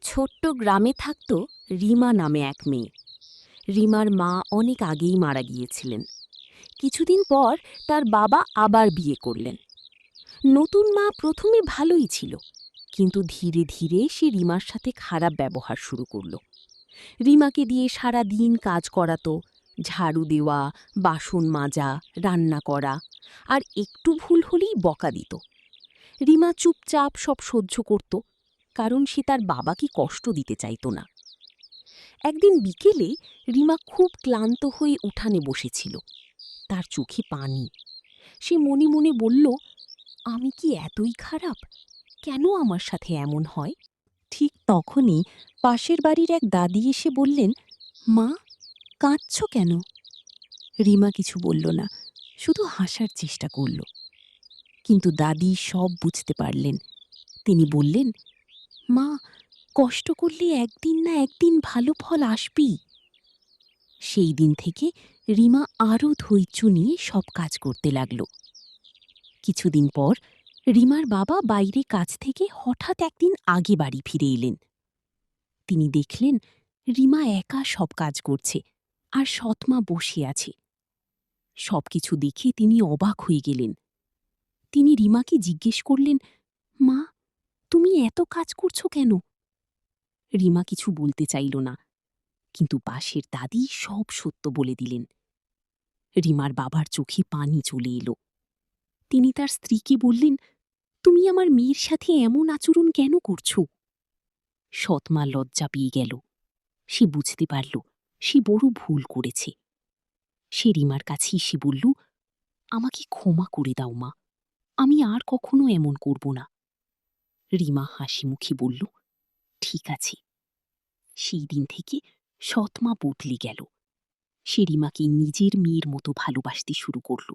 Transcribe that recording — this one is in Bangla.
ছোট্ট গ্রামে থাকত রিমা নামে এক মেয়ে। রিমার মা অনেক আগেই মারা গিয়েছিলেন। কিছুদিন পর তার বাবা আবার বিয়ে করলেন। নতুন মা প্রথমে ভালোই ছিল, কিন্তু ধীরে ধীরে সে রিমার সাথে খারাপ ব্যবহার শুরু করল। রিমাকে দিয়ে সারা দিন কাজ করাতো, ঝাড়ু দেওয়া, বাসন মাজা, রান্না করা, আর একটু ভুল হলেই বকা দিত। রিমা চুপচাপ সব সহ্য করত, কারণ সে তার বাবাকে কষ্ট দিতে চাইত না। একদিন বিকেলে রিমা খুব ক্লান্ত হয়ে উঠানে বসেছিল। তার চোখে পানি। সে মনে মনে বলল, আমি কি এতই খারাপ? কেন আমার সাথে এমন হয়? ঠিক তখনই পাশের বাড়ির এক দাদি এসে বললেন, মা, কাঁদছ কেন? রিমা কিছু বলল না, শুধু হাসার চেষ্টা করল। কিন্তু দাদি সব বুঝতে পারলেন। তিনি বললেন, মা, কষ্ট করলে একদিন না একদিন ভালো ফল আসবেই। সেই দিন থেকে রিমা আরও ধৈর্য নিয়ে সব কাজ করতে লাগল। কিছুদিন পর রিমার বাবা বাইরে কাজ থেকে হঠাৎ একদিন আগে বাড়ি ফিরে এলেন। তিনি দেখলেন রিমা একা সব কাজ করছে, আর সৎমা বসে আছে। সবকিছু দেখে তিনি অবাক হয়ে গেলেন। তিনি রিমাকে জিজ্ঞেস করলেন, মা, তুমি এত কাজ করছো কেন? রিমা কিছু বলতে চাইল না, কিন্তু পাশের দাদি সব সত্য বলে দিলেন। রিমার বাবার চোখে পানি চলে এলো। তিনি তার স্ত্রীকে বললেন, তুমি আমার মেয়ের সাথে এমন আচরণ কেন করছো? সৎমা লজ্জা পেয়ে গেল। সে বুঝতে পারল সে বড় ভুল করেছে। সে রিমার কাছে এসে বলল, আমাকে ক্ষমা করে দাও মা, আমি আর কখনো এমন করব না। রিমা হাসি মুখে বলল, ঠিক আছে। সেই দিন থেকে সৎমা বদলে গেল। সে রিমাকে নিজের মেয়ের মতো ভালোবাসতে শুরু করল।